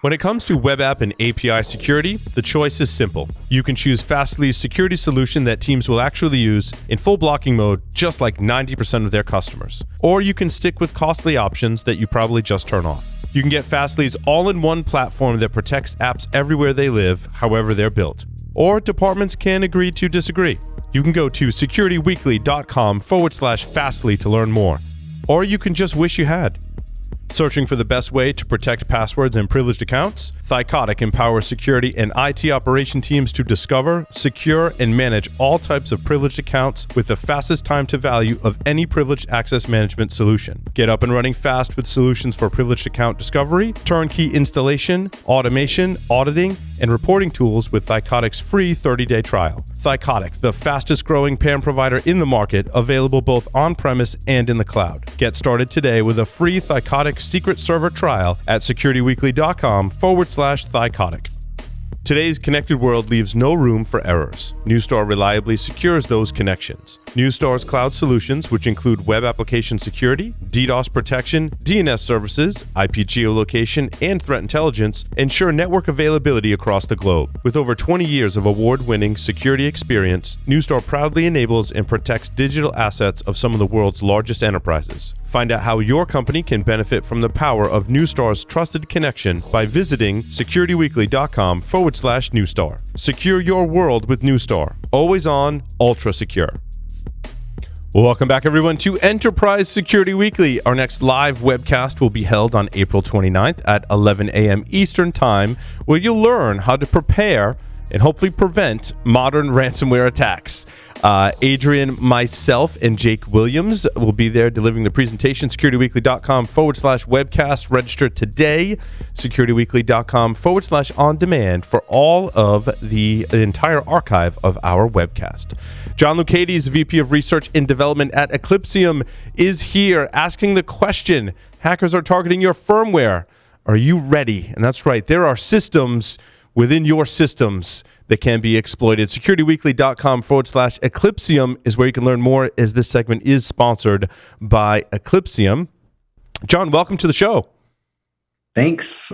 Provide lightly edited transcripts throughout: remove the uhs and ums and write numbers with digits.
When it comes to web app and API security, the choice is simple. You can choose Fastly's security solution that teams will actually use in full blocking mode, just like 90% of their customers. Or you can stick with costly options that you probably just turn off. You can get Fastly's all-in-one platform that protects apps everywhere they live, however they're built. Or departments can agree to disagree. You can go to securityweekly.com/Fastly to learn more. Or you can just wish you had. Searching for the best way to protect passwords and privileged accounts? Loucaides empowers security and IT operation teams to discover, secure, and manage all types of privileged accounts with the fastest time to value of any privileged access management solution. Get up and running fast with solutions for privileged account discovery, turnkey installation, automation, auditing, and reporting tools with Loucaides' free 30-day trial. Loucaides, the fastest growing PAM provider in the market, available both on-premise and in the cloud. Get started today with a free Loucaides secret server trial at securityweekly.com/Loucaides. Today's connected world leaves no room for errors. Neustar reliably secures those connections. Neustar's cloud solutions, which include web application security, DDoS protection, DNS services, IP geolocation, and threat intelligence, ensure network availability across the globe. With over 20 years of award-winning security experience, Neustar proudly enables and protects digital assets of some of the world's largest enterprises. Find out how your company can benefit from the power of Neustar's trusted connection by visiting securityweekly.com/Neustar. Secure your world with Neustar. Always on, ultra secure. Well, welcome back, everyone, to Enterprise Security Weekly. Our next live webcast will be held on April 29th at 11 a.m. Eastern Time, where you'll learn how to prepare and hopefully prevent modern ransomware attacks. Adrian, myself, and Jake Williams will be there delivering the presentation. securityweekly.com/webcast. Register today. securityweekly.com/on-demand for all of the entire archive of our webcast. John Loucaides, VP of Research and Development at Eclipsium, is here asking the question, hackers are targeting your firmware. Are you ready? And that's right. There are systems within your systems that can be exploited. securityweekly.com/Eclipsium is where you can learn more, as this segment is sponsored by Eclipsium. John, welcome to the show. Thanks.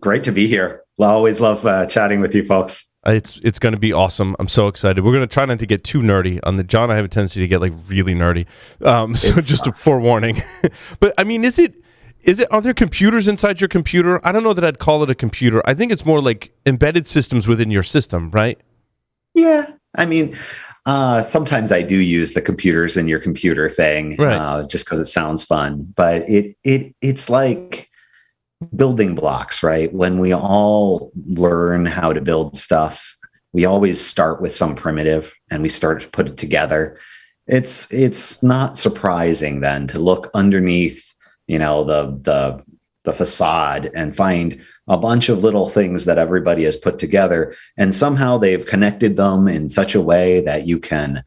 Great to be here. I always love chatting with you folks. It's going to be awesome. I'm so excited. We're going to try not to get too nerdy on the John. I have a tendency to get like really nerdy. So just a forewarning. But I mean, are there computers inside your computer? I don't know that I'd call it a computer. I think it's more like embedded systems within your system, right? Yeah. I mean, sometimes I do use the computers in your computer thing, right, just because it sounds fun. But it's like building blocks, right? When we all learn how to build stuff, we always start with some primitive and we start to put it together. It's not surprising then to look underneath, the facade and find a bunch of little things that everybody has put together, and somehow they've connected them in such a way that you can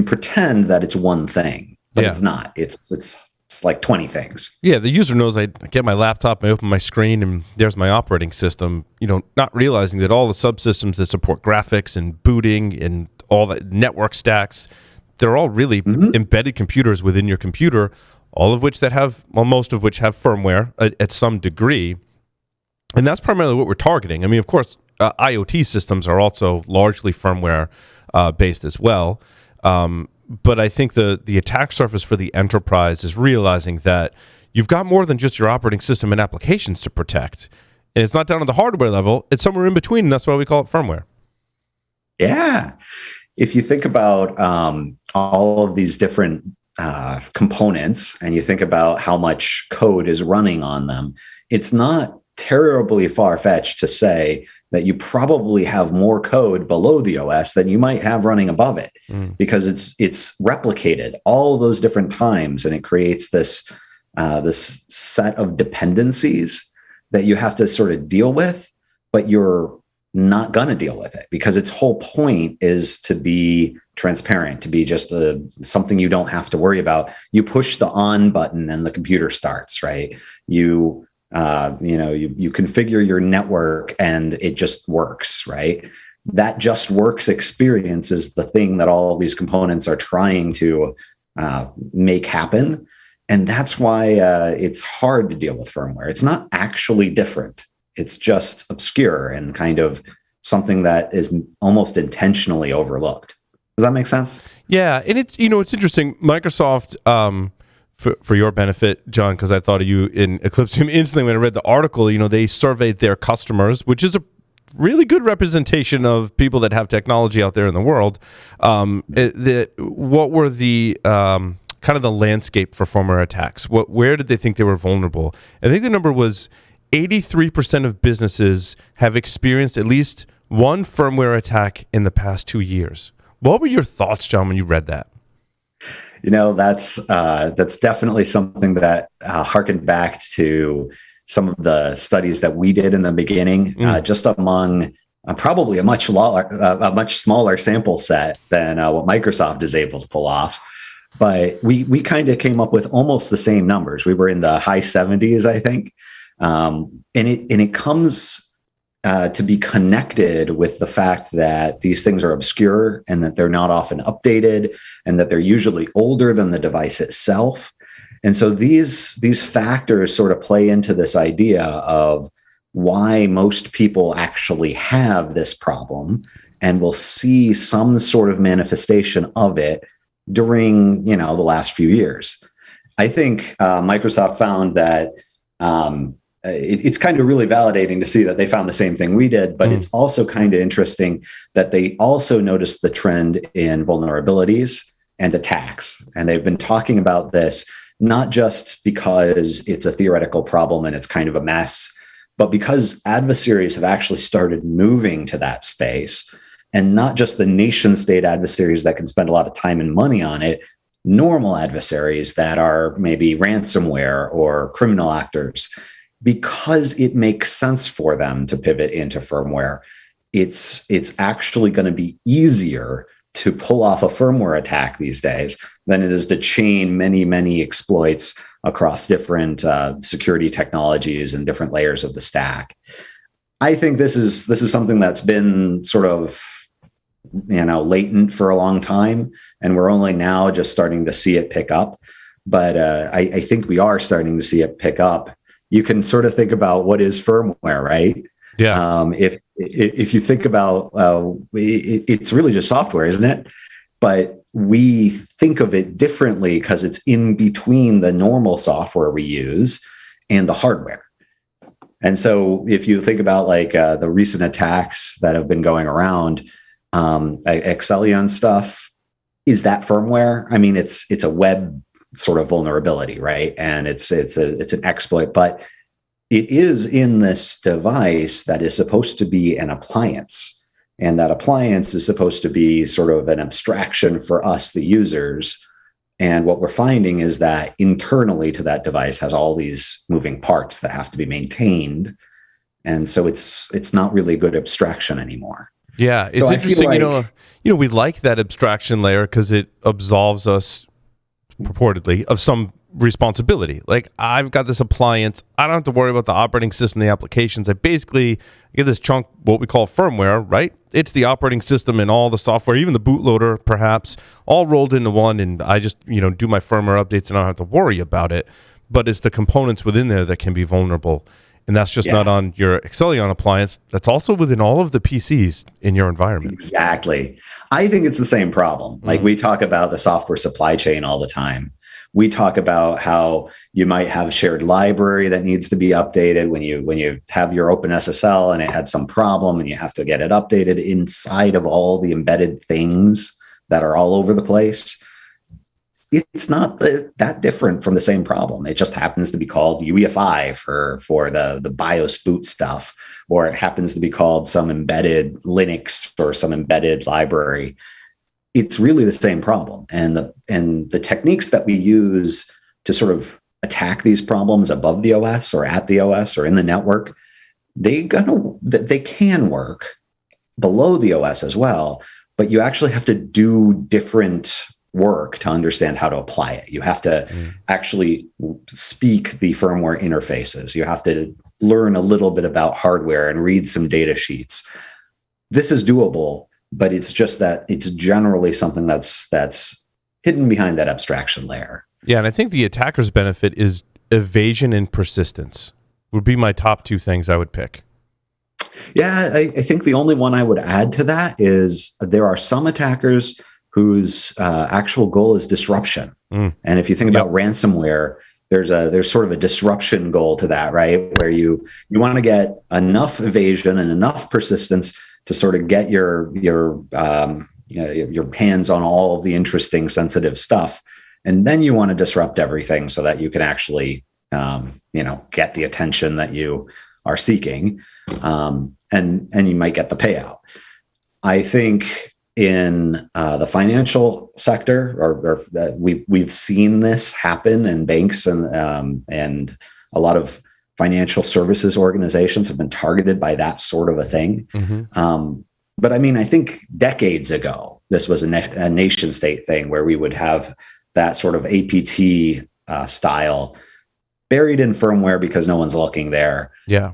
pretend that it's one thing, but it's not. It's like 20 things. Yeah, the user knows I get my laptop, I open my screen, and there's my operating system, not realizing that all the subsystems that support graphics and booting and all the network stacks, they're all really embedded computers within your computer, all of which most of which have firmware at some degree. And that's primarily what we're targeting. I mean, of course, IoT systems are also largely firmware based as well. But I think the attack surface for the enterprise is realizing that you've got more than just your operating system and applications to protect. And it's not down on the hardware level. It's somewhere in between, and that's why we call it firmware. Yeah. If you think about all of these different components and you think about how much code is running on them, it's not terribly far-fetched to say that you probably have more code below the OS than you might have running above it, because it's replicated all those different times, and it creates this set of dependencies that you have to sort of deal with, but you're not going to deal with it because its whole point is to be transparent, to be just something you don't have to worry about. You push the on button and the computer starts, right? You configure your network and it just works, right? That just works experience is the thing that all of these components are trying to make happen. And that's why it's hard to deal with firmware. It's not actually different. It's just obscure and kind of something that is almost intentionally overlooked. Does that make sense? Yeah, and it's it's interesting. Microsoft, for your benefit, John, because I thought of you in Eclipse instantly when I read the article. They surveyed their customers, which is a really good representation of people that have technology out there in the world. What were the kind of the landscape for firmware attacks? Where did they think they were vulnerable? I think the number was 83% of businesses have experienced at least one firmware attack in the past 2 years. What were your thoughts, John, when you read that? That's definitely something that harkened back to some of the studies that we did in the beginning, just among probably a much smaller sample set than what Microsoft is able to pull off. But we kind of came up with almost the same numbers. We were in the high 70s, I think, and it comes to be connected with the fact that these things are obscure and that they're not often updated and that they're usually older than the device itself. And so these factors sort of play into this idea of why most people actually have this problem and will see some sort of manifestation of it during, the last few years. I think Microsoft found that it's kind of really validating to see that they found the same thing we did, but it's also kind of interesting that they also noticed the trend in vulnerabilities and attacks. And they've been talking about this not just because it's a theoretical problem and it's kind of a mess, but because adversaries have actually started moving to that space, and not just the nation state adversaries that can spend a lot of time and money on it, normal adversaries that are maybe ransomware or criminal actors, because it makes sense for them to pivot into firmware. It's actually going to be easier to pull off a firmware attack these days than it is to chain many, many exploits across different security technologies and different layers of the stack. I think this is something that's been sort of latent for a long time, and we're only now just starting to see it pick up. But I think we are starting to see it pick up. You can sort of think about what is firmware, right? Yeah. If you think about it's really just software, isn't it? But we think of it differently because it's in between the normal software we use and the hardware. And so if you think about like the recent attacks that have been going around, Excellion stuff, is that firmware? I mean, it's a web sort of vulnerability, right? And it's an exploit, but it is in this device that is supposed to be an appliance. And that appliance is supposed to be sort of an abstraction for us, the users. And what we're finding is that internally to that device has all these moving parts that have to be maintained. And so it's not really a good abstraction anymore. Yeah, it's interesting. We like that abstraction layer because it absolves us purportedly of some responsibility. Like, I've got this appliance, I don't have to worry about the operating system, the applications. I basically get this chunk, what we call firmware, right? It's the operating system and all the software, even the bootloader perhaps, all rolled into one, and I just do my firmware updates and I don't have to worry about it. But it's the components within there that can be vulnerable, and that's just not on your Excellion appliance. That's also within all of the PCs in your environment. Exactly. I think it's the same problem. Like, we talk about the software supply chain all the time. We talk about how you might have a shared library that needs to be updated when you have your OpenSSL and it had some problem and you have to get it updated inside of all the embedded things that are all over the place. It's not that different from the same problem. It just happens to be called UEFI for the BIOS boot stuff, or it happens to be called some embedded Linux or some embedded library. It's really the same problem. And the techniques that we use to sort of attack these problems above the OS or at the OS or in the network, they can work below the OS as well, but you actually have to do different work to understand how to apply it. You have to actually speak the firmware interfaces. You have to learn a little bit about hardware and read some data sheets. This is doable, but it's just that it's generally something that's hidden behind that abstraction layer. Yeah, and I think the attacker's benefit is evasion and persistence would be my top two things I would pick. Yeah, I think the only one I would add to that is there are some attackers whose actual goal is disruption. And if you think about ransomware, there's sort of a disruption goal to that, right? Where you want to get enough evasion and enough persistence to sort of get your hands on all of the interesting, sensitive stuff, and then you want to disrupt everything so that you can actually get the attention that you are seeking, and you might get the payout. I think in the financial sector, or we've seen this happen in banks, and a lot of financial services organizations have been targeted by that sort of a thing. But I mean, I think decades ago, this was a nation state thing where we would have that sort of APT style buried in firmware because no one's looking there. Yeah.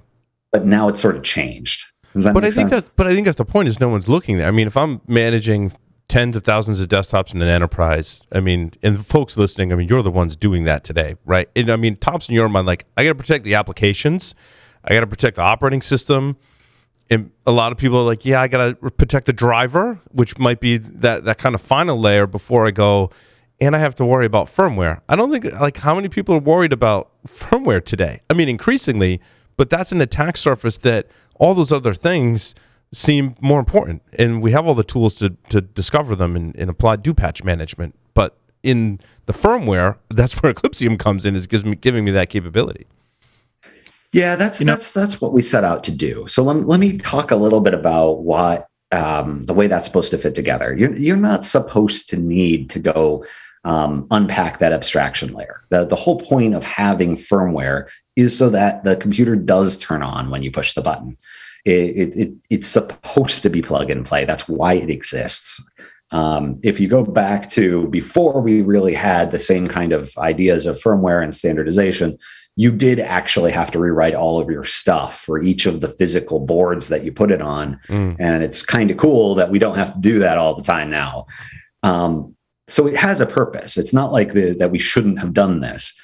But now it's sort of changed. Does that make sense? But I think that's the point, is no one's looking there. I mean, if I'm managing tens of thousands of desktops in an enterprise, I mean, and folks listening, I mean, you're the ones doing that today, right? And I mean, Tom's in your mind, like, I got to protect the applications. I got to protect the operating system. And a lot of people are like, yeah, I got to protect the driver, which might be that kind of final layer before I go, and I have to worry about firmware. I don't think, like, how many people are worried about firmware today? I mean, increasingly, but that's an attack surface that all those other things seem more important. And we have all the tools to discover them and apply do patch management. But in the firmware, that's where Eclipsium comes in, is giving me that capability. Yeah, that's what we set out to do. So let me talk a little bit about what the way that's supposed to fit together. You're not supposed to need to go unpack that abstraction layer. The whole point of having firmware is so that the computer does turn on when you push the button. It's supposed to be plug and play. That's why it exists. If you go back to before we really had the same kind of ideas of firmware and standardization, you did actually have to rewrite all of your stuff for each of the physical boards that you put it on. And it's kind of cool that we don't have to do that all the time now. So it has a purpose. It's not like that we shouldn't have done this.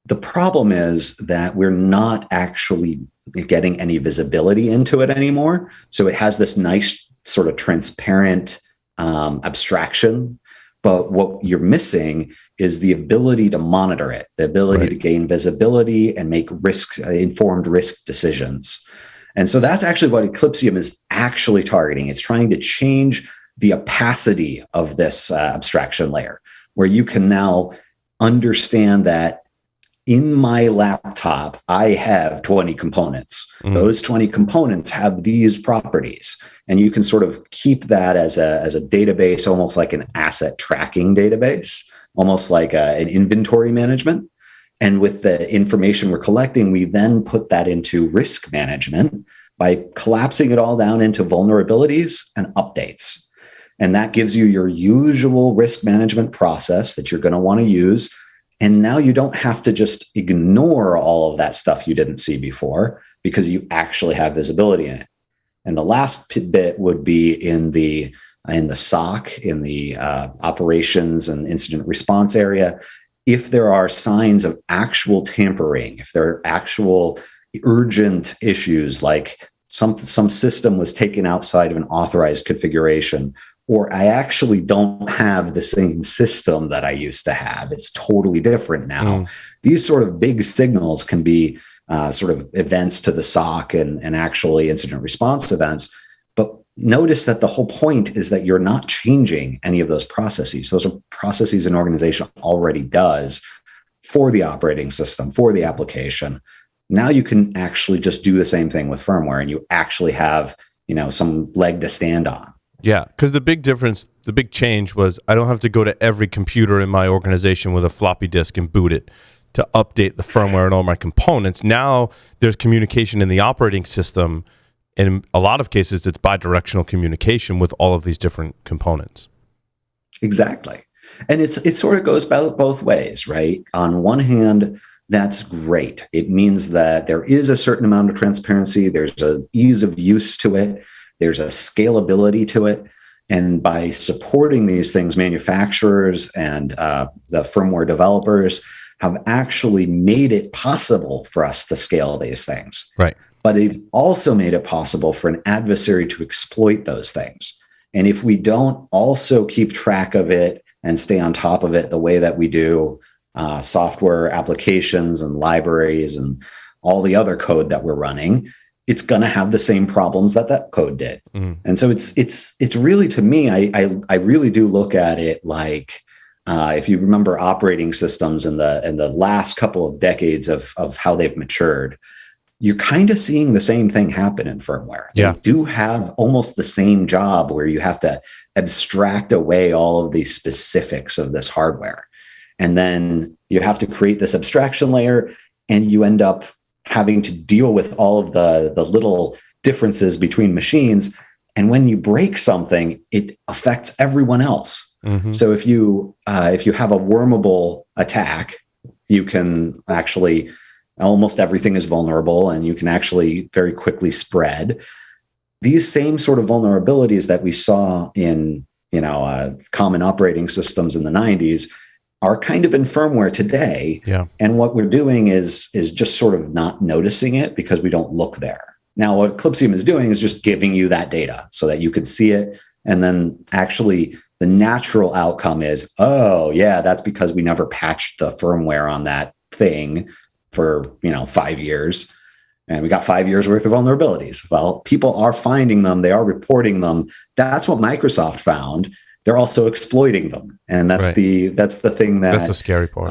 The problem is that we're not actually getting any visibility into it anymore. So it has this nice sort of transparent abstraction. But what you're missing is the ability to monitor it, the ability to gain visibility and make informed risk decisions. And so that's actually what Eclipsium is actually targeting. It's trying to change the opacity of this abstraction layer, where you can now understand that in my laptop, I have 20 components. Those 20 components have these properties. And you can sort of keep that as a database, almost like an asset tracking database, almost like an inventory management. And with the information we're collecting, we then put that into risk management by collapsing it all down into vulnerabilities and updates. And that gives you your usual risk management process that you're going to want to use. And now you don't have to just ignore all of that stuff you didn't see before, because you actually have visibility in it. And the last bit would be in the SOC, in the operations and incident response area. If there are signs of actual tampering, if there are actual urgent issues, like some system was taken outside of an authorized configuration, or I actually don't have the same system that I used to have, it's totally different now. These sort of big signals can be sort of events to the SOC and actually incident response events. But notice that the whole point is that you're not changing any of those processes. Those are processes an organization already does for the operating system, for the application. Now you can actually just do the same thing with firmware, and you actually have, some leg to stand on. Yeah, because the big difference, the big change was I don't have to go to every computer in my organization with a floppy disk and boot it to update the firmware and all my components. Now there's communication in the operating system. In a lot of cases, it's bidirectional communication with all of these different components. Exactly. And it sort of goes both ways, right? On one hand, that's great. It means that there is a certain amount of transparency. There's an ease of use to it. There's a scalability to it. And by supporting these things, manufacturers and the firmware developers have actually made it possible for us to scale these things. Right. But they've also made it possible for an adversary to exploit those things. And if we don't also keep track of it and stay on top of it the way that we do software applications and libraries and all the other code that we're running, it's going to have the same problems that code did. And so it's really, to me, I really do look at it like, if you remember operating systems in the last couple of decades of how they've matured, you're kind of seeing the same thing happen in firmware. They do have almost the same job where you have to abstract away all of the specifics of this hardware. And then you have to create this abstraction layer, and you end up having to deal with all of the little differences between machines. And when you break something, it affects everyone else. So if you have a wormable attack, you can actually, almost everything is vulnerable, and you can actually very quickly spread. These same sort of vulnerabilities that we saw in common operating systems in the 90s are kind of in firmware today. And what we're doing is just sort of not noticing it because we don't look there. Now, what Eclipsium is doing is just giving you that data so that you could see it. And then actually the natural outcome is, oh yeah, that's because we never patched the firmware on that thing for 5 years. And we got 5 years worth of vulnerabilities. Well, people are finding them. They are reporting them. That's what Microsoft found. They're also exploiting them. And that's the thing that's the scary part.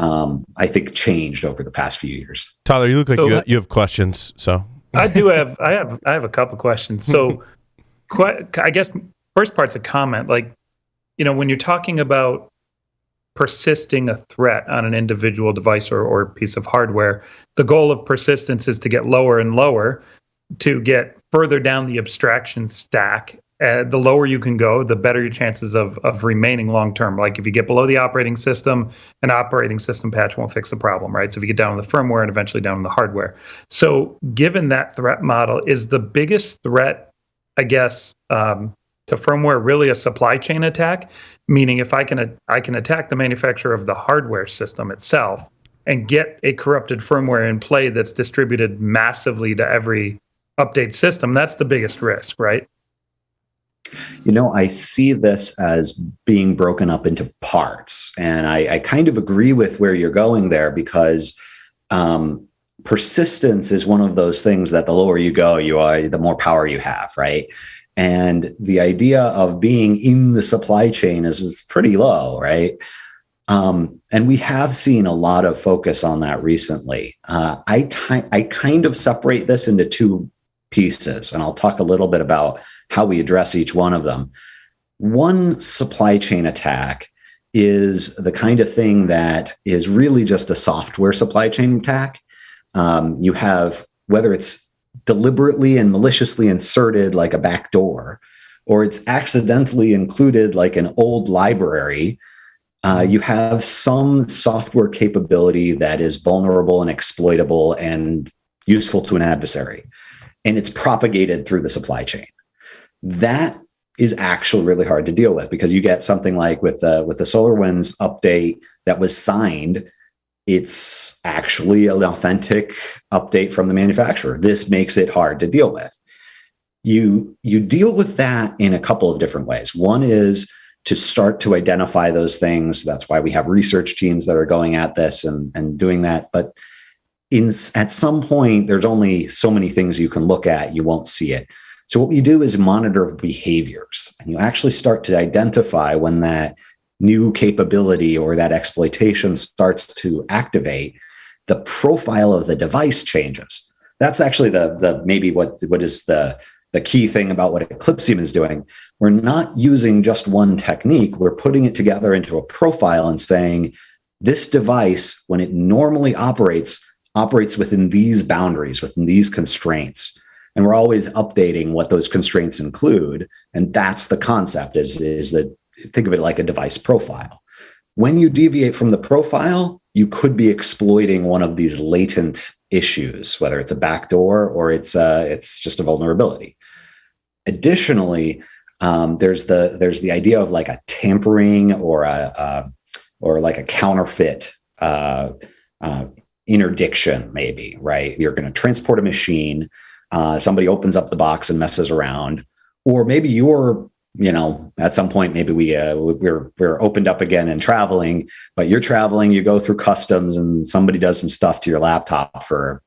I think changed over the past few years. Tyler, you look like you have questions. So I do have, I have a couple questions. So I guess first part's a comment, like, when you're talking about persisting a threat on an individual device or piece of hardware, the goal of persistence is to get lower and lower, to get further down the abstraction stack. The lower you can go, the better your chances of remaining long-term. Like if you get below the operating system, an operating system patch won't fix the problem, right? So if you get down on the firmware and eventually down on the hardware. So given that threat model, is the biggest threat, I guess, to firmware really a supply chain attack? Meaning if I can attack the manufacturer of the hardware system itself and get a corrupted firmware in play that's distributed massively to every update system, that's the biggest risk, right? I see this as being broken up into parts. And I kind of agree with where you're going there, because persistence is one of those things that the lower you go, the more power you have, right? And the idea of being in the supply chain is pretty low, right? And we have seen a lot of focus on that recently. I kind of separate this into two pieces, and I'll talk a little bit about how we address each one of them. One supply chain attack is the kind of thing that is really just a software supply chain attack. You have, whether it's deliberately and maliciously inserted like a backdoor, or it's accidentally included like an old library, you have some software capability that is vulnerable and exploitable and useful to an adversary, and it's propagated through the supply chain. That is actually really hard to deal with, because you get something like with the SolarWinds update that was signed, it's actually an authentic update from the manufacturer. This makes it hard to deal with. You deal with that in a couple of different ways. One is to start to identify those things. That's why we have research teams that are going at this and doing that. But at some point, there's only so many things you can look at. You won't see it. So what you do is monitor behaviors, and you actually start to identify when that new capability or that exploitation starts to activate, the profile of the device changes. That's actually the maybe what is the key thing about what Eclipsium is doing. We're not using just one technique. We're putting it together into a profile and saying, this device, when it normally operates within these boundaries, within these constraints. And we're always updating what those constraints include. And that's the concept, is that, think of it like a device profile. When you deviate from the profile, you could be exploiting one of these latent issues, whether it's a backdoor or it's just a vulnerability. Additionally, There's the idea of like a tampering or like a counterfeit interdiction, maybe, right? You're going to transport a machine. Somebody opens up the box and messes around, or maybe you're, at some point, maybe we're opened up again and traveling, but you're traveling, you go through customs and somebody does some stuff to your laptop for,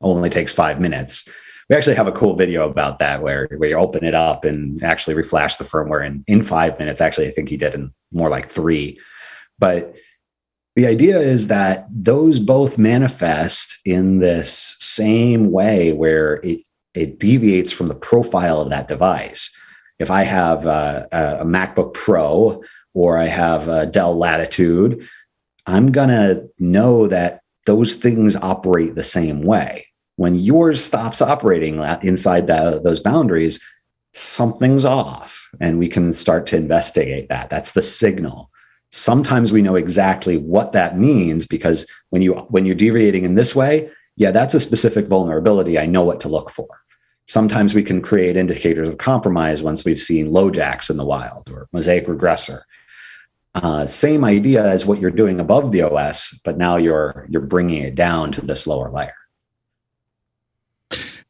only takes 5 minutes. We actually have a cool video about that where you open it up and actually reflash the firmware in 5 minutes. Actually, I think he did in more like 3. But the idea is that those both manifest in this same way where it deviates from the profile of that device. If I have a MacBook Pro or I have a Dell Latitude, I'm going to know that those things operate the same way. When yours stops operating inside those boundaries, something's off, and we can start to investigate that. That's the signal. Sometimes we know exactly what that means because when you're deviating in this way, yeah, that's a specific vulnerability. I know what to look for. Sometimes we can create indicators of compromise once we've seen LoJacks in the wild or Mosaic regressor. Same idea as what you're doing above the OS, but now you're bringing it down to this lower layer.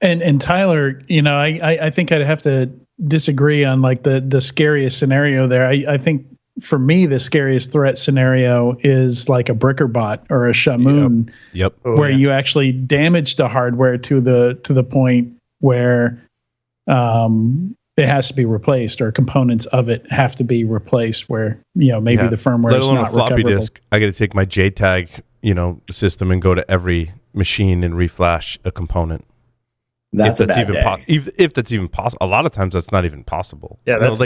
And Tyler, I think I'd have to disagree on like the scariest scenario there. I think for me, the scariest threat scenario is like a Brickerbot or a Shamoon, Yep. where you actually damage the hardware to the point where it has to be replaced, or components of it have to be replaced. Where maybe the firmware is not a floppy recoverable. disk. I got to take my JTAG system and go to every machine and reflash a component. That's if a bad day. If that's even possible. A lot of times that's not even possible. Yeah, that's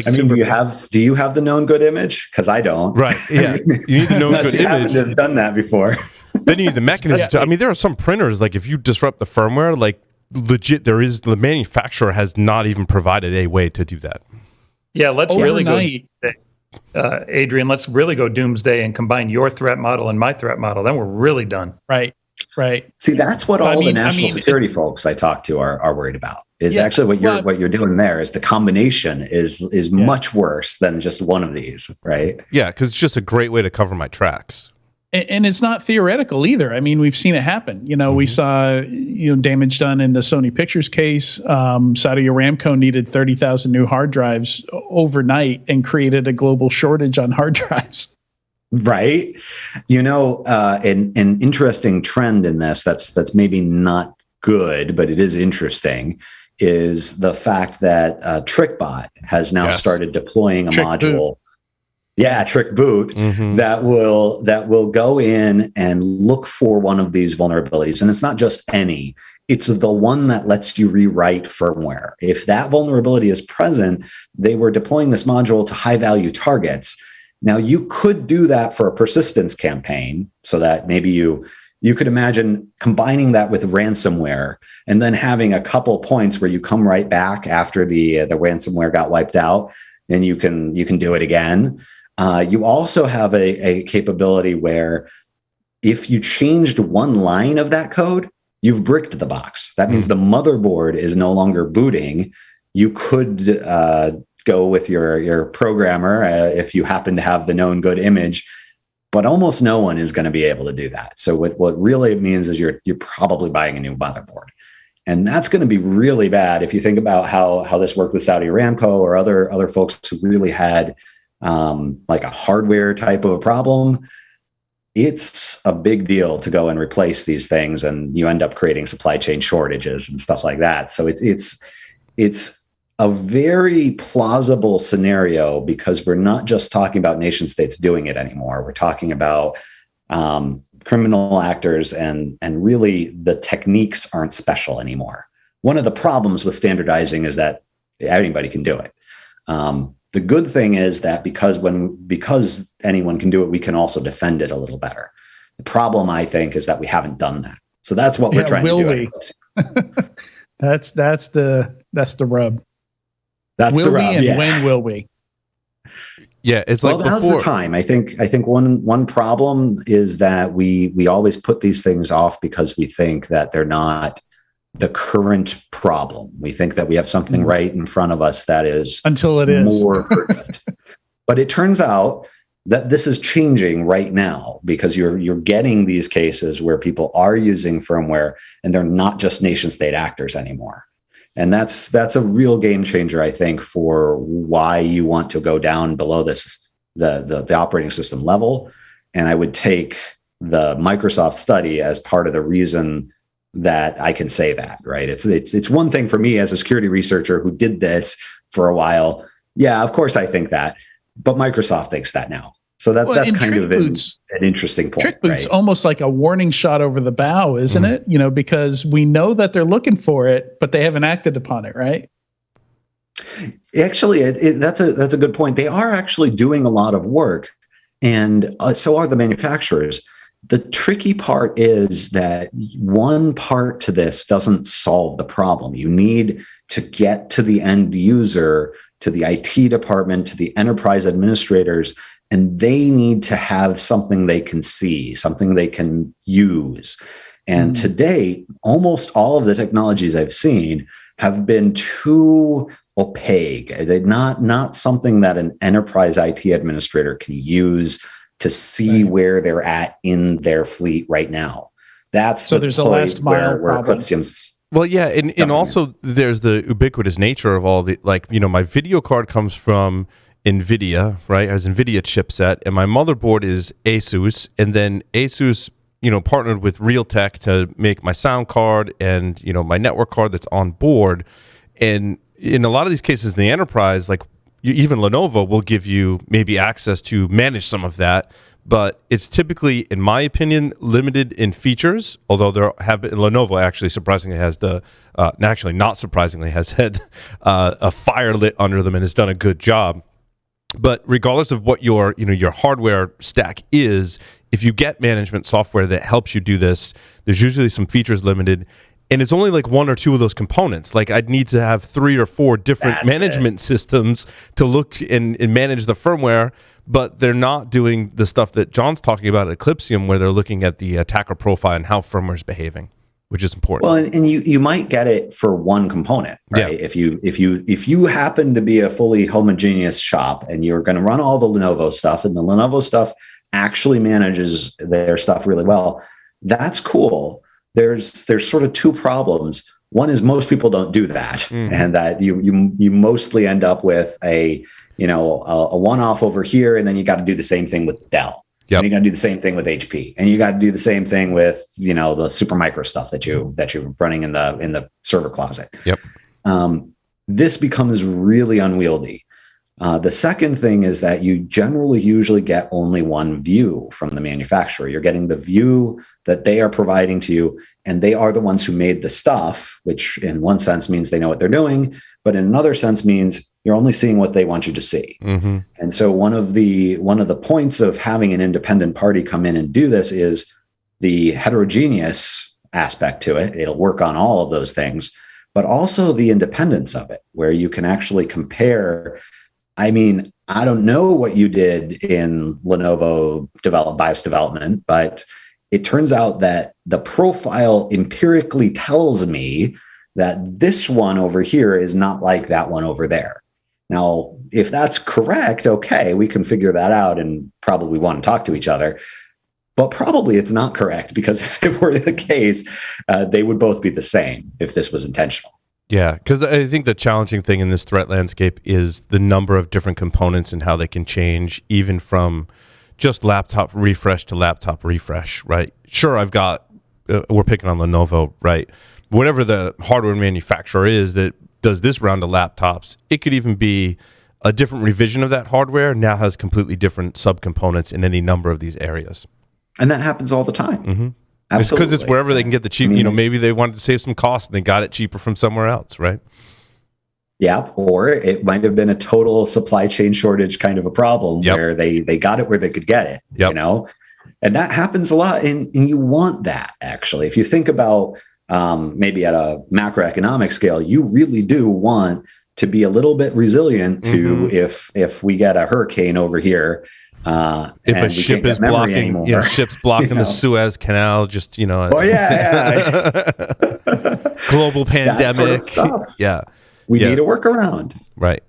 do you have the known good image? Because I don't. Right. Yeah. You need the known good image. Have done that before. Then you need the mechanism. There are some printers, like if you disrupt the firmware, like legit, the manufacturer has not even provided a way to do that. Yeah, let's really go, Adrian, let's really go doomsday and combine your threat model and my threat model. Then we're really done. Right. See, that's what the national security folks I talk to are worried about. Is actually what you're doing there is the combination is much worse than just one of these, right? Yeah, because it's just a great way to cover my tracks. And it's not theoretical either. I mean, we've seen it happen. We saw damage done in the Sony Pictures case. Saudi Aramco needed 30,000 new hard drives overnight and created a global shortage on hard drives. Right. An interesting trend in this that's maybe not good, but it is interesting, is the fact that TrickBot has now started deploying a module. Trick boot that will go in and look for one of these vulnerabilities. And it's not just any, it's the one that lets you rewrite firmware. If that vulnerability is present, they were deploying this module to high value targets. Now, you could do that for a persistence campaign, so that maybe you could imagine combining that with ransomware and then having a couple points where you come right back after the ransomware got wiped out, and you can do it again. You also have a capability where if you changed one line of that code, you've bricked the box. That means the motherboard is no longer booting. You could go with your programmer if you happen to have the known good image, but almost no one is going to be able to do that. So what really it means is you're probably buying a new motherboard, and that's going to be really bad if you think about how this worked with Saudi Aramco or other folks who really had like a hardware type of a problem. It's a big deal to go and replace these things, and you end up creating supply chain shortages and stuff like that. So it's a very plausible scenario, because we're not just talking about nation states doing it anymore. We're talking about criminal actors, and really the techniques aren't special anymore. One of the problems with standardizing is that anybody can do it. The good thing is that because anyone can do it, we can also defend it a little better. The problem, I think, is that we haven't done that. So that's what we're trying to do. Will we? That's the rub. That's will the rub. We, and when will we? Yeah, it's like now's the time. I think one problem is that we always put these things off because we think that they're not the current problem. We think that we have something right in front of us that is until it is more urgent. But it turns out that this is changing right now, because you're getting these cases where people are using firmware and they're not just nation state actors anymore. And that's a real game changer, I think, for why you want to go down below the operating system level. And I would take the Microsoft study as part of the reason that I can say that, right? It's one thing for me as a security researcher who did this for a while. Yeah, of course I think that, but Microsoft thinks that now. So that's kind of an interesting point. Trick boot's right? almost like a warning shot over the bow, isn't it? You know, because we know that they're looking for it, but they haven't acted upon it, right? Actually, that's a good point. They are actually doing a lot of work, and so are the manufacturers. The tricky part is that one part to this doesn't solve the problem. You need to get to the end user, to the IT department, to the enterprise administrators, and they need to have something they can see, something they can use. And to date, almost all of the technologies I've seen have been too opaque. They're not something that an enterprise IT administrator can use to see where they're at in their fleet right now. That's so there's a last mile problem. Well, yeah, and also there's the ubiquitous nature of all the, like, you know, my video card comes from NVIDIA, right, as NVIDIA chipset, and my motherboard is Asus, and then Asus, you know, partnered with Realtek to make my sound card and, you know, my network card that's on board. And in a lot of these cases in the enterprise, like even Lenovo will give you maybe access to manage some of that, but it's typically, in my opinion, limited in features, although there have been, Lenovo actually surprisingly has actually not surprisingly has had a fire lit under them and has done a good job. But regardless of what your hardware stack is, if you get management software that helps you do this, there's usually some features limited. And it's only like one or two of those components. Like I'd need to have 3 or 4 different management systems to look and manage the firmware, but they're not doing the stuff that John's talking about at Eclipsium, where they're looking at the attacker profile and how firmware is behaving, which is important. Well, and you might get it for one component, right? Yeah. If you happen to be a fully homogeneous shop and you're going to run all the Lenovo stuff, and the Lenovo stuff actually manages their stuff really well, that's cool. There's sort of 2 problems. One is most people don't do that, and that you mostly end up with a one-off over here, and then you got to do the same thing with Dell. Yep. And you got to do the same thing with HP, and you got to do the same thing with the Supermicro stuff that you're running in the server closet. Yep. This becomes really unwieldy. The second thing is that you usually get only one view from the manufacturer. You're getting the view that they are providing to you, and they are the ones who made the stuff, which in one sense means they know what they're doing, but in another sense means you're only seeing what they want you to see. Mm-hmm. And so one of the points of having an independent party come in and do this is the heterogeneous aspect to it. It'll work on all of those things, but also the independence of it, where you can actually compare. I mean, I don't know what you did in Lenovo BIOS development, but it turns out that the profile empirically tells me that this one over here is not like that one over there. Now, if that's correct, okay, we can figure that out and probably want to talk to each other. But probably it's not correct, because if it were the case, they would both be the same if this was intentional. Yeah, because I think the challenging thing in this threat landscape is the number of different components and how they can change, even from just laptop refresh to laptop refresh, right? Sure, I've got, we're picking on Lenovo, right? Whatever the hardware manufacturer is that does this round of laptops, it could even be a different revision of that hardware now has completely different subcomponents in any number of these areas. And that happens all the time. Mm-hmm. It's because it's wherever they can get the cheap, maybe they wanted to save some cost and they got it cheaper from somewhere else, right? Yeah, or it might have been a total supply chain shortage kind of a problem where they got it where they could get it, and that happens a lot. And you want that, actually. If you think about maybe at a macroeconomic scale, you really do want to be a little bit resilient to if we get a hurricane over here. If a ship is blocking, ships blocking the Suez Canal, just. Oh yeah. global pandemic. That sort of stuff. Yeah. We need a workaround. Right.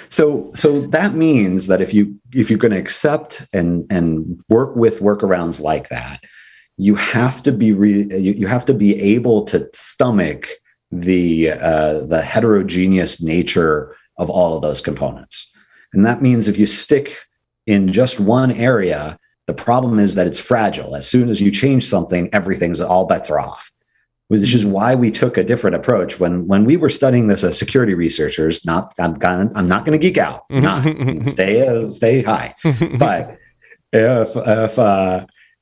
So that means that if you're going to accept and work with workarounds like that, you have to be you have to be able to stomach the heterogeneous nature of all of those components. And that means if you stick in just one area, the problem is that it's fragile. As soon as you change something, all bets are off. Which is why we took a different approach when we were studying this as security researchers. I'm not going to geek out. Not stay high. But if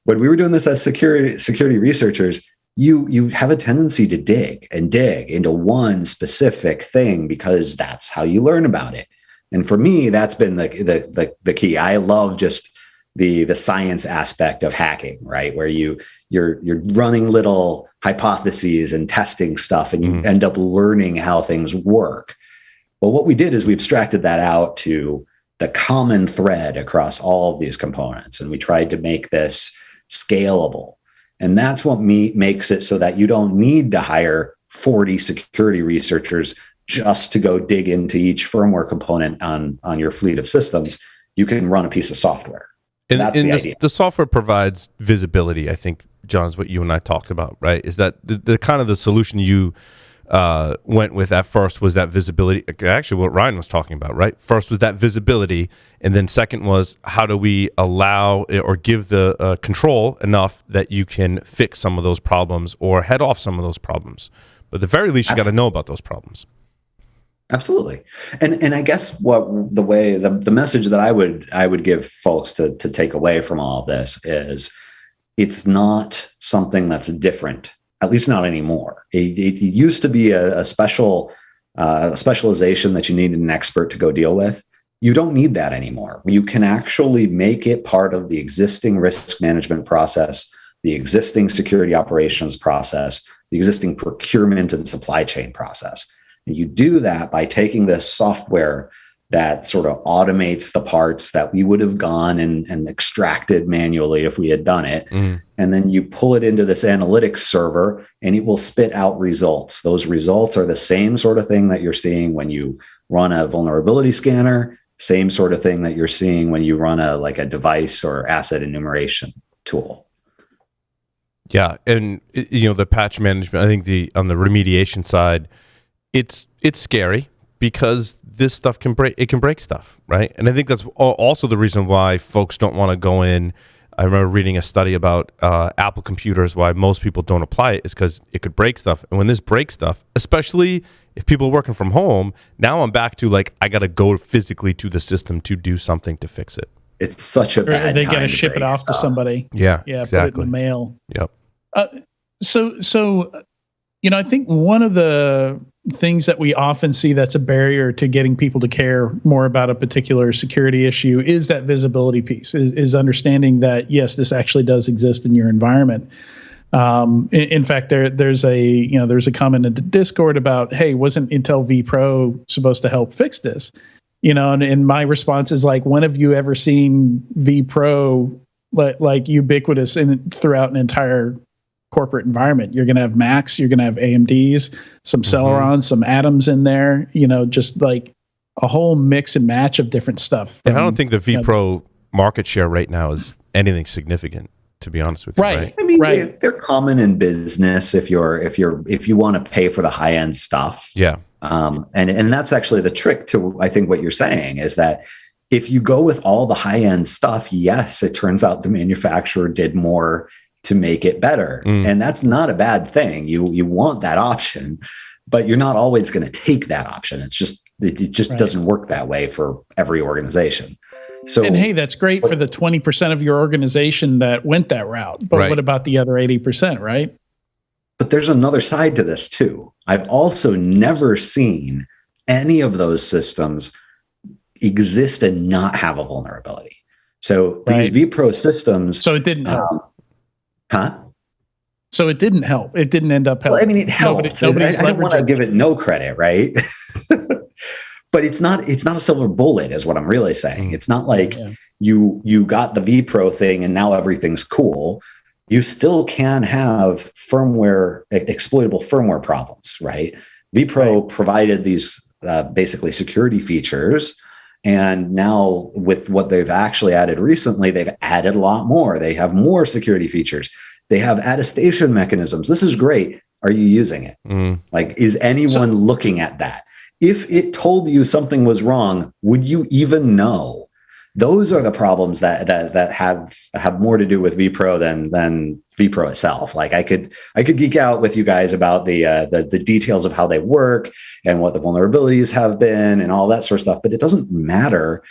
when we were doing this as security researchers, you have a tendency to dig into one specific thing because that's how you learn about it. And for me, that's been the key. I love just the science aspect of hacking, right? Where you're running little hypotheses and testing stuff, and you end up learning how things work. Well, what we did is we abstracted that out to the common thread across all of these components, and we tried to make this scalable. And that's what makes it so that you don't need to hire 40 security researchers just to go dig into each firmware component on your fleet of systems. You can run a piece of software. And that's the idea. The software provides visibility, I think, John, is what you and I talked about, right? Is that the kind of the solution you went with at first was that visibility. Actually, what Ryan was talking about, right? First was that visibility, and then second was how do we allow or give the control enough that you can fix some of those problems or head off some of those problems. But at the very least, you got to know about those problems. Absolutely. And I guess the message that I would give folks to take away from all of this is it's not something that's different, at least not anymore. It used to be a specialization that you needed an expert to go deal with. You don't need that anymore. You can actually make it part of the existing risk management process, the existing security operations process, the existing procurement and supply chain process. And you do that by taking this software that sort of automates the parts that we would have gone and extracted manually if we had done it. And then you pull it into this analytics server and it will spit out results. Those results are the same sort of thing that you're seeing when you run a vulnerability scanner, same sort of thing that you're seeing when you run a device or asset enumeration tool. Yeah. And the patch management, I think on the remediation side, it's scary because this stuff can break stuff, right? And I think that's also the reason why folks don't want to go in. I remember reading a study about Apple computers, why most people don't apply it is because it could break stuff. And when this breaks stuff, especially if people are working from home, now I'm back to I got to go physically to the system to do something to fix it. It's such a bad They time got to ship it off to somebody. Yeah, Put exactly. it in the mail. Yep. So I think one of the things that we often see that's a barrier to getting people to care more about a particular security issue is that visibility piece, is understanding that, yes, this actually does exist in your environment. In fact, there's a comment in the Discord about, hey, wasn't Intel vPro supposed to help fix this? And my response is when have you ever seen vPro ubiquitous throughout an entire corporate environment? You're going to have Macs, you're going to have AMDs, some Celerons, some Atoms in there, just a whole mix and match of different stuff. And I don't think the vPro market share right now is anything significant, to be honest with you. Right. I mean, they're common in business if you want to pay for the high end stuff. Yeah. And that's actually the trick to, I think, what you're saying is that if you go with all the high end stuff, yes, it turns out the manufacturer did more to make it better. And that's not a bad thing. You want that option, but you're not always going to take that option. It just doesn't work that way for every organization. So, and hey, that's great for the 20% of your organization that went that route. But what about the other 80%, right? But there's another side to this too. I've also never seen any of those systems exist and not have a vulnerability. So these vPro systems. So it didn't help. Huh? So it didn't help. It didn't end up helping. Well, I mean, it helped. I don't want to give it no credit, right? But it's not a silver bullet, is what I'm really saying. It's not like you got the vPro thing and now everything's cool. you still can have exploitable firmware problems, right? vPro provided these basically security features. And now with what they've actually added recently, they've added a lot more. They have more security features. They have attestation mechanisms. This is great. Are you using it? Like, is anyone looking at that? If it told you something was wrong, would you even know? Those are the problems that have more to do with vPro than vPro itself. Like, I could geek out with you guys about the details of how they work and what the vulnerabilities have been and all that sort of stuff, but it doesn't matter.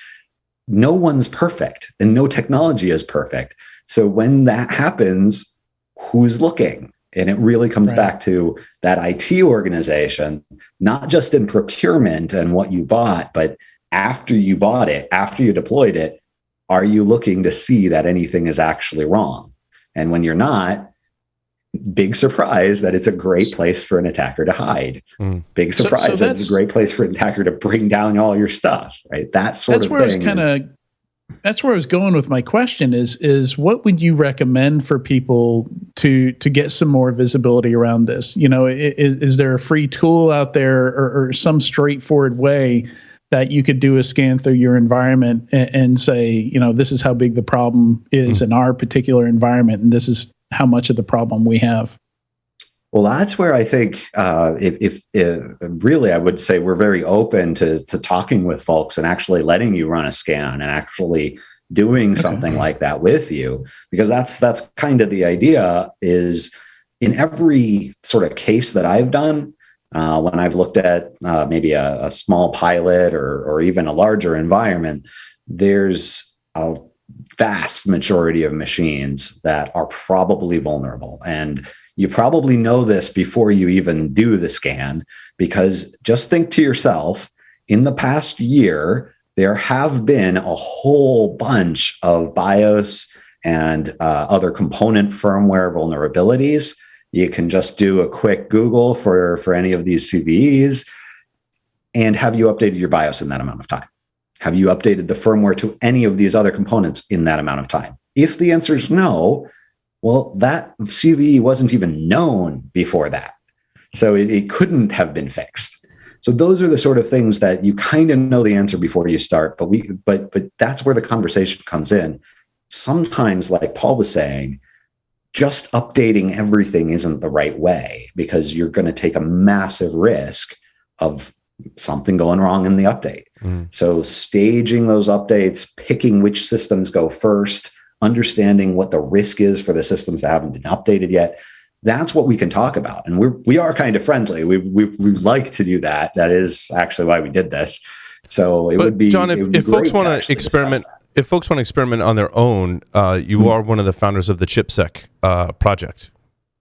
No one's perfect and no technology is perfect. So when that happens, who's looking? And it really comes back to that IT organization, not just in procurement and what you bought, but after you bought it, after you deployed it, are you looking to see that anything is actually wrong? And when you're not, big surprise that it's a great place for an attacker to hide. Big surprise that it's a great place for an attacker to bring down all your stuff, right? That sort of thing. That's where I was going with my question is what would you recommend for people to get some more visibility around this? You know, is there a free tool out there or some straightforward way that you could do a scan through your environment and say, you know, this is how big the problem is in our particular environment, and this is how much of the problem we have? Well, that's where I think if really, I would say we're very open to talking with folks and actually letting you run a scan and actually doing something like that with you, because that's kind of the idea. Is in every sort of case that I've done, when I've looked at maybe a small pilot or even a larger environment, there's a vast majority of machines that are probably vulnerable. And you probably know this before you even do the scan, because just think to yourself, in the past year, there have been a whole bunch of BIOS and other component firmware vulnerabilities. You can just do a quick Google for any of these CVEs. And have you updated your BIOS in that amount of time? Have you updated the firmware to any of these other components in that amount of time? If the answer is no, well, that CVE wasn't even known before that. So it couldn't have been fixed. So those are the sort of things that you kind of know the answer before you start, but that's where the conversation comes in. Sometimes, like Paul was saying, just updating everything isn't the right way, because you're going to take a massive risk of something going wrong in the update. So staging those updates, picking which systems go first, understanding what the risk is for the systems that haven't been updated yet, that's what we can talk about. And we are kind of friendly. We like to do that. That is actually why we did this. So it would be, John, if folks want to experiment, on their own, you are one of the founders of the ChipSec project.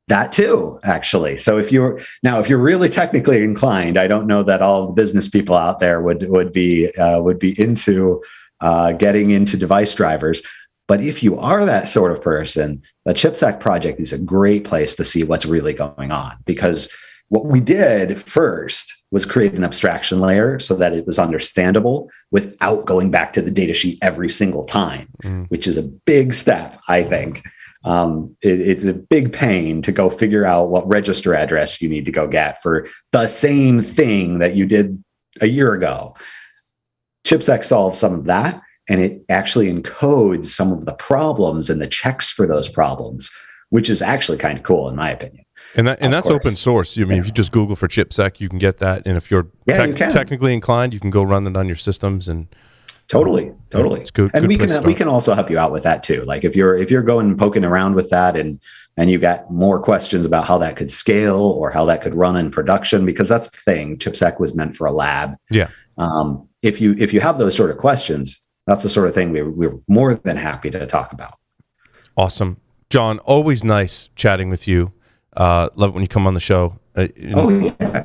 That too, actually. So if you're really technically inclined, I don't know that all of the business people out there would be into getting into device drivers. But if you are that sort of person, the ChipSec project is a great place to see what's really going on, because what we did first was create an abstraction layer so that it was understandable without going back to the datasheet every single time, which is a big step, I think. It's a big pain to go figure out what register address you need to go get for the same thing that you did a year ago. ChipSec solves some of that, and it actually encodes some of the problems and the checks for those problems, which is actually kind of cool, in my opinion. And that's open source. I mean, if you just Google for ChipSec, you can get that. And if you're technically inclined, you can go run it on your systems. And totally. It's good. And we can also help you out with that too. Like if you're going and poking around with that, and you got more questions about how that could scale or how that could run in production, because that's the thing. ChipSec was meant for a lab. Yeah. If you have those sort of questions, that's the sort of thing we're more than happy to talk about. Awesome. John, always nice chatting with you. Love it when you come on the show. Yeah.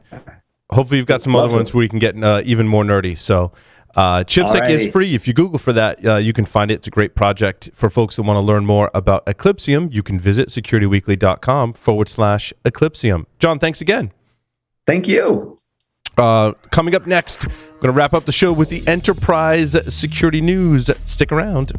Hopefully you've got some other ones where you can get even more nerdy. So ChipSec is free. If you Google for that, you can find it. It's a great project. For folks that want to learn more about Eclipsium, you can visit securityweekly.com/Eclipsium. John, thanks again. Thank you. Coming up next, I'm going to wrap up the show with the enterprise security news. Stick around.